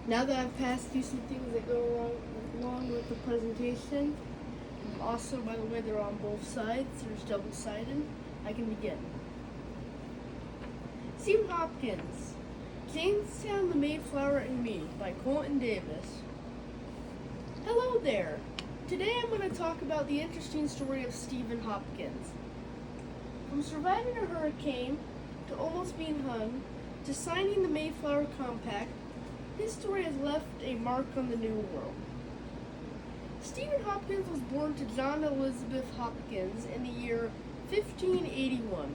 Now that I've passed through some things that go along with the presentation, also, by the way, they're on both sides, there's double-sided, I can begin. Stephen Hopkins, Jamestown, the Mayflower and Me by Colton Davis. Hello there. Today I'm going to talk about the interesting story of Stephen Hopkins. From surviving a hurricane, to almost being hung, to signing the Mayflower Compact, his story has left a mark on the New World. Stephen Hopkins was born to John and Elizabeth Hopkins in the year 1581.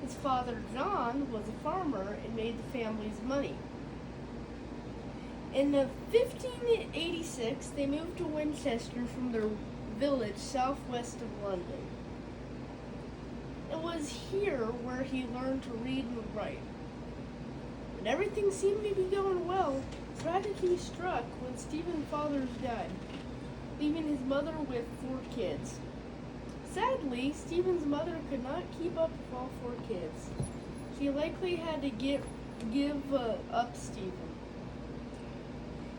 His father, John, was a farmer and made the family's money. In 1586, they moved to Winchester from their village southwest of London. It was here where he learned to read and write. But everything seemed to be going well. Tragedy struck when Stephen's father died, leaving his mother with 4 kids. Sadly, Stephen's mother could not keep up with all 4 kids. She likely had to give up Stephen.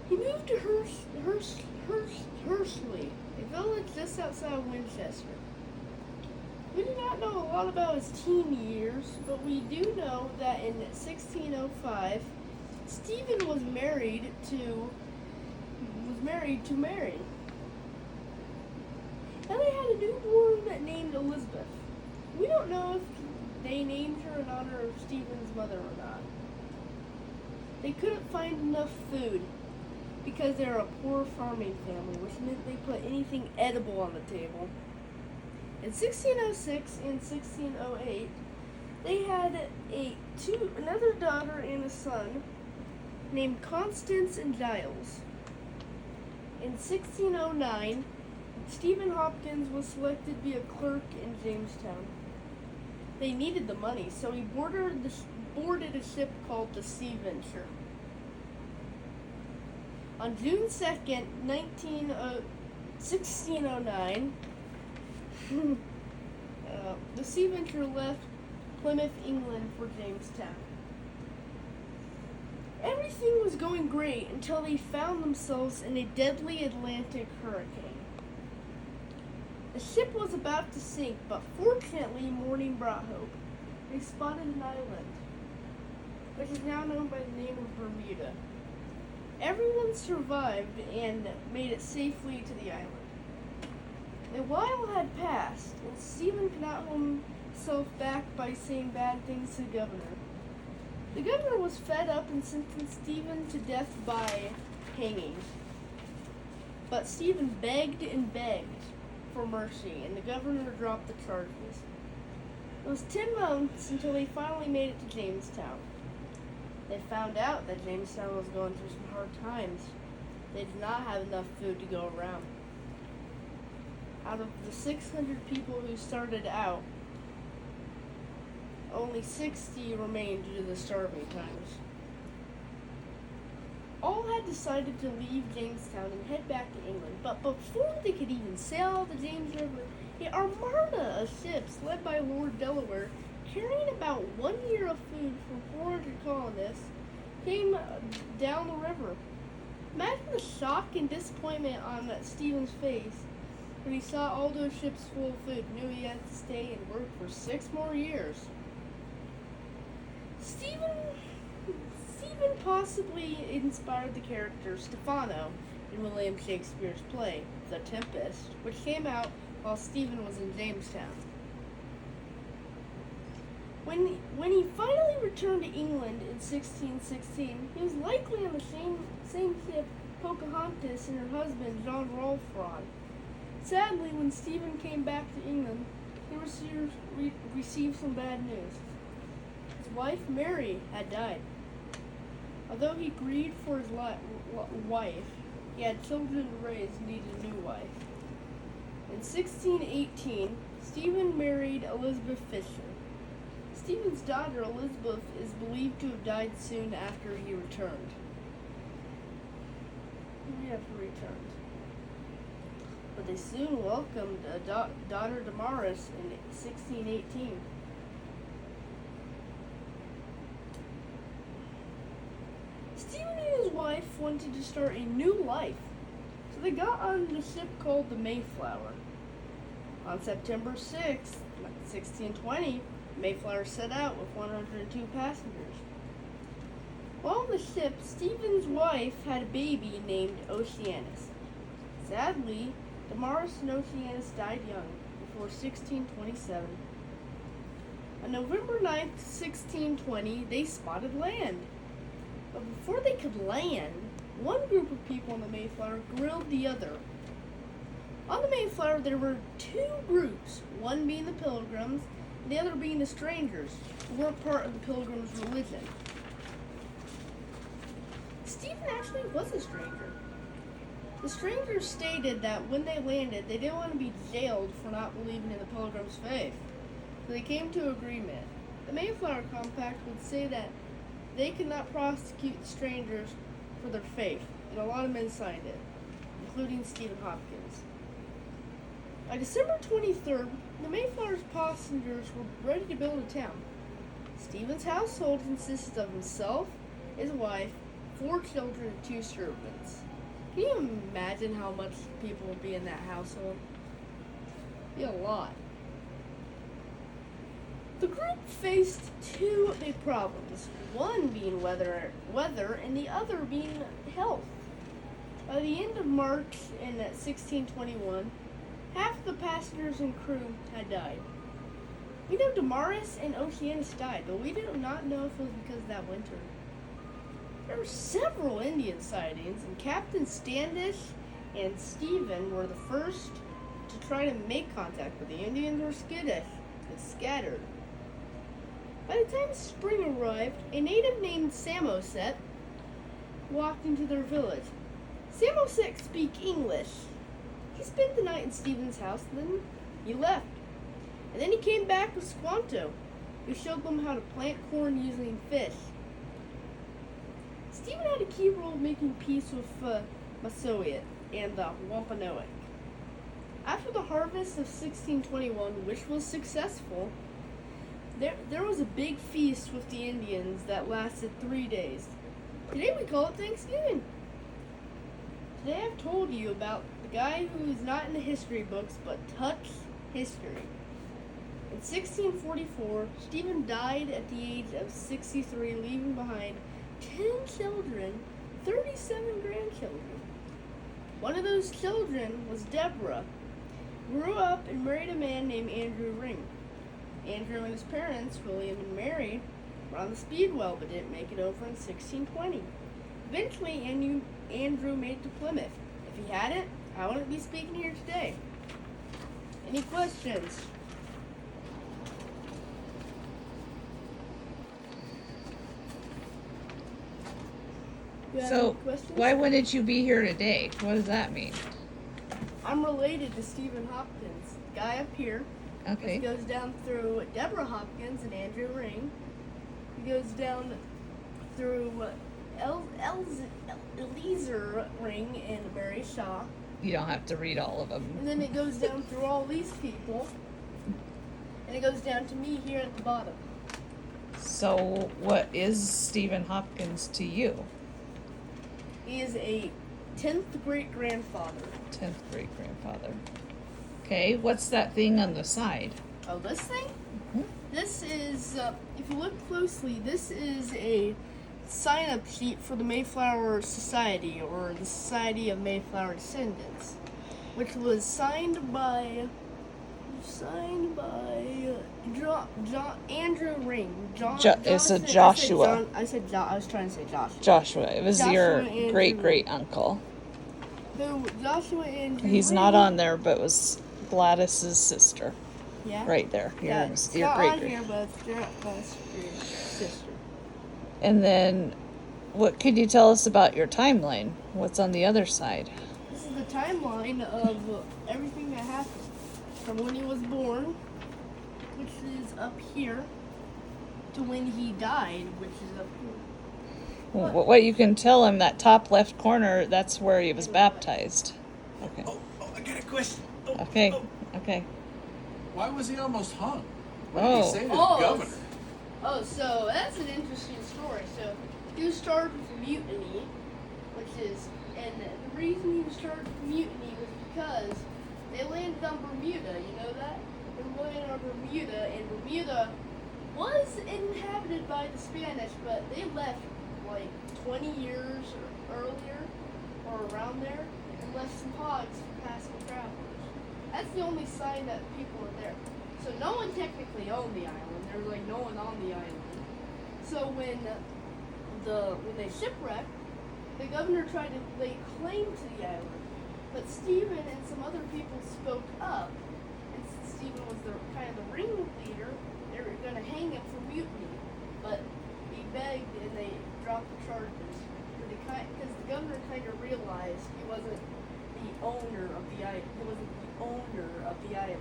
He moved to Hursley, a village just outside of Winchester. We do not know a lot about his teen years, but we do know that in 1605, Stephen was married to Mary. Now they had a newborn named Elizabeth. We don't know if they named her in honor of Stephen's mother or not. They couldn't find enough food because they're a poor farming family, which meant they put anything edible on the table. In 1606 and 1608, they had another daughter and a son named Constance and Giles. In 1609, Stephen Hopkins was selected to be a clerk in Jamestown. They needed the money, so he boarded a ship called the Sea Venture. On June 2nd, 1609, the Sea Venture left Plymouth, England for Jamestown. Everything was going great until they found themselves in a deadly Atlantic hurricane. The ship was about to sink, but fortunately morning brought hope. They spotted an island, which is now known by the name of Bermuda. Everyone survived and made it safely to the island. A while had passed, and Stephen could not hold himself back by saying bad things to the governor. The governor was fed up and sentenced Stephen to death by hanging. But Stephen begged and begged for mercy, and the governor dropped the charges. It was 10 months until they finally made it to Jamestown. They found out that Jamestown was going through some hard times. They did not have enough food to go around. Out of the 600 people who started out, only 60 remained due to the starving times. All had decided to leave Jamestown and head back to England, but before they could even sail the James River, an armada of ships led by Lord Delaware, carrying about 1 year of food for 400 colonists, came down the river. Imagine the shock and disappointment on Stephen's face when he saw all those ships full of food, knew he had to stay and work for 6 more years. Stephen possibly inspired the character Stephano in William Shakespeare's play, The Tempest, which came out while Stephen was in Jamestown. When he finally returned to England in 1616, he was likely on the same ship Pocahontas and her husband John Rolfe were on. Sadly, when Stephen came back to England, he received some bad news. His wife, Mary, had died. Although he grieved for his wife, he had children to raise and needed a new wife. In 1618, Stephen married Elizabeth Fisher. Stephen's daughter, Elizabeth, is believed to have died soon after he returned. But they soon welcomed a daughter, Damaris, in 1618. Stephen and his wife wife wanted to start a new life, so they got on the ship called the Mayflower. On September 6th, 1620, Mayflower set out with 102 passengers. While on the ship, Stephen's wife had a baby named Oceanus. Sadly, Damaris and Oceanus died young, before 1627. On November 9th, 1620, they spotted land. But before they could land, one group of people on the Mayflower grilled the other. On the Mayflower, there were two groups, one being the Pilgrims, and the other being the strangers, who weren't part of the Pilgrims' religion. Stephen actually was a stranger. The strangers stated that when they landed, they didn't want to be jailed for not believing in the Pilgrims' faith. So they came to an agreement. The Mayflower Compact would say that they could not prosecute the strangers for their faith, and a lot of men signed it, including Stephen Hopkins. By December 23rd, the Mayflower's passengers were ready to build a town. Stephen's household consisted of himself, his wife, 4 children, and 2 servants. Can you imagine how much people would be in that household? It'd be a lot. The group faced 2 big problems, one being weather and the other being health. By the end of March in 1621, half the passengers and crew had died. We know Damaris and Oceanus died, but we do not know if it was because of that winter. There were several Indian sightings, and Captain Standish and Stephen were the first to try to make contact, but the Indians were skittish and scattered. By the time spring arrived, a native named Samoset walked into their village. Samoset could speak English. He spent the night in Stephen's house, and then he left. And then he came back with Squanto, who showed them how to plant corn using fish. Stephen had a key role making peace with Massasoit and the Wampanoag. After the harvest of 1621, which was successful, there was a big feast with the Indians that lasted 3 days. Today we call it Thanksgiving. Today I've told you about the guy who is not in the history books but touched history. In 1644, Stephen died at the age of 63, leaving behind 10 children, 37 grandchildren. One of those children was Deborah, who grew up and married a man named Andrew Ring. Andrew and his parents, William and Mary, were on the Speedwell but didn't make it over in 1620. Eventually, Andrew made it to Plymouth. If he hadn't, I wouldn't be speaking here today. Any questions? So, why wouldn't you be here today? What does that mean? I'm related to Stephen Hopkins, the guy up here. Okay. He goes down through Deborah Hopkins and Andrew Ring. He goes down through Eliezer Ring and Mary Shaw. You don't have to read all of them. And then it goes down through all these people. And it goes down to me here at the bottom. So, what is Stephen Hopkins to you? He is a 10th great-grandfather. 10th great-grandfather. Okay, what's that thing on the side? Oh, this thing? Mm-hmm. This is, if you look closely, this is a sign-up sheet for the Mayflower Society, or the Society of Mayflower Descendants, which was signed by Andrew Ring. It's a Joshua. I was trying to say Joshua. Joshua. It was Joshua your Andrew great-great-uncle. Who, Joshua Andrew He's Ring. not on there, but it was Gladys's sister. Yeah? Right there. Yeah, Your it's not great on great. here, but it's your sister. And then, what could you tell us about your timeline? What's on the other side? This is the timeline of everything that happened. From when he was born, which is up here, to when he died, which is up here. What you can tell him, that top left corner, that's where he was baptized. Okay. Oh, I got a question. Okay. Okay. Why was he almost hung? What did he say to the governor? So that's an interesting story. So he was charged with mutiny and the reason he started the mutiny was because they landed on Bermuda. You know that? They landed on Bermuda, and Bermuda was inhabited by the Spanish, but they left like 20 years earlier or around there and left some hogs for passing travelers. That's the only sign that people were there. So no one technically owned the island. There was like no one on the island. So when they shipwrecked, the governor tried to lay claim to the island, but Stephen and some other people spoke up, and since Stephen was kind of the ringleader, they were going to hang him for mutiny, but he begged and they dropped the charges, because the governor kind of realized he wasn't the owner of the island.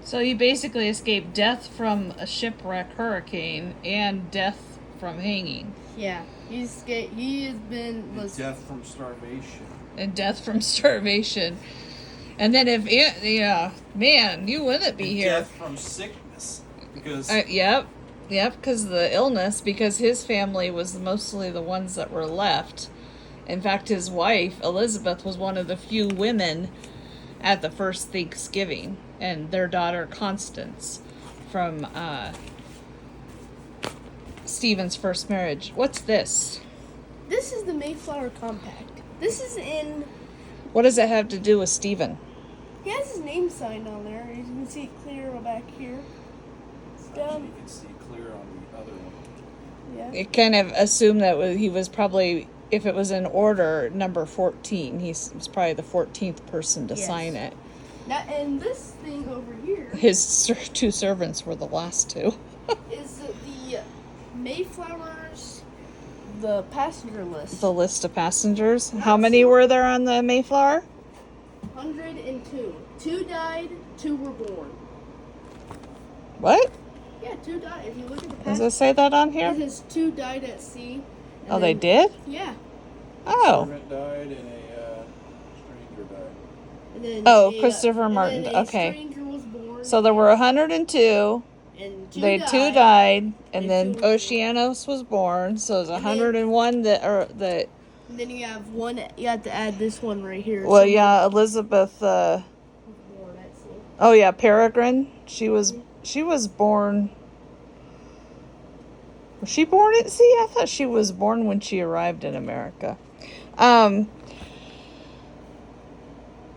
So he basically escaped death from a shipwreck hurricane and death from hanging. Yeah, he has been death from starvation. And death from starvation. And then man, you wouldn't be here. Death from sickness. Because Yep, because of the illness, because his family was mostly the ones that were left. In fact, his wife, Elizabeth, was one of the few women at the first Thanksgiving, and their daughter, Constance, from Stephen's first marriage. What's this? This is the Mayflower Compact. This is in... What does that have to do with Stephen? He has his name signed on there. You can see it clear back here. you can see clear on the other one. Yeah. It kind of assumed that he was probably, if it was in order, number 14. He was probably the 14th person to sign it. Now, and this thing over here... His two servants were the last two. is the Mayflower's... the passenger list. The list of passengers. How many were there on the Mayflower? 102. 2 died, 2 were born. What? Yeah, 2 died. If you look at the Does it say that on here? it says 2 died at sea. Oh, they did? Yeah. Oh. Servant died and a stranger died. And then Oh, Christopher Martin. And then a Okay. stranger was born. So there were 102. And 2 They died. 2 died, and And then 2 were born. Oceanos was born. So there's then- 101 that. And then you have one. You have to add this one right here. Well, yeah, Elizabeth. Was born at sea. Oh yeah, Peregrine. She was born. Was she born at sea? I thought she was born when she arrived in America.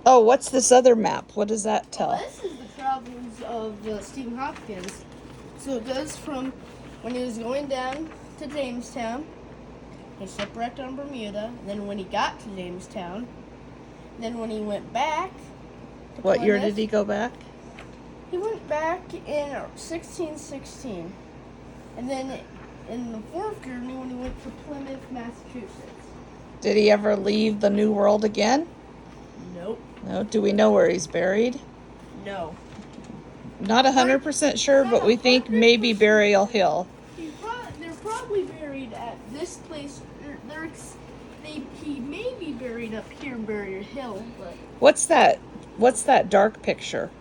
Oh, what's this other map? What does that tell? This is the travels of Stephen Hopkins. So it goes from when he was going down to Jamestown. He shipwrecked on Bermuda. Then when he got to Jamestown. Then when he went back. To What year Plymouth, did he go back? He went back in 1616. And then in the 4th journey when he went to Plymouth, Massachusetts. Did he ever leave the New World again? Nope. No. Do we know where he's buried? No. Not 100% sure, but we think maybe Burial Hill. They're probably buried at this place. He may be buried up here in Burial Hill, but What's that? What's that dark picture?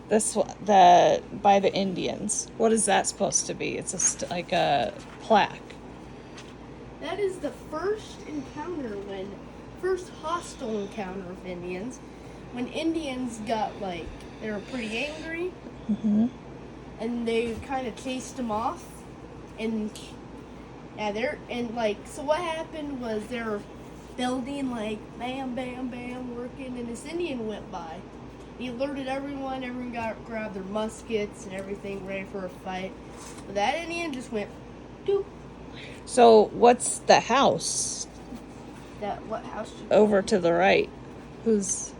This one, that by the Indians. What is that supposed to be? It's like a plaque. that is the first hostile encounter of Indians. When Indians got they were pretty angry, and they kind of chased them off, and so what happened was they were building bam, bam, bam, working, and this Indian went by. He alerted everyone. Everyone grabbed their muskets and everything, ready for a fight. But that Indian just went, doop. So what's the house What house? over to the right? Whose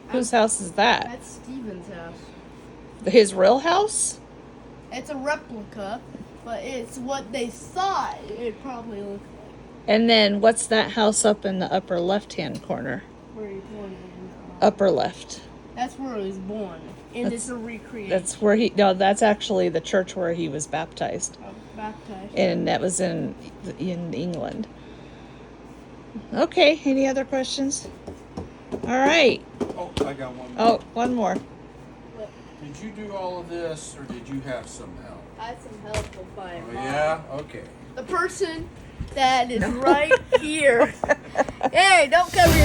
house is that? That's Stephen's house. His real house? It's a replica, but it's what they thought it probably looked like. And then what's that house up in the upper left-hand corner? Where he was born. Upper left. That's where he was born. And it's a recreation. That's actually the church where he was baptized. Baptized. And that was in England. Okay, any other questions? All right. Oh, I got one more. Oh, one more. Did you do all of this, or did you have some help? I had some help with my Oh, mom. yeah? Okay. The person that is right here. Okay, don't cover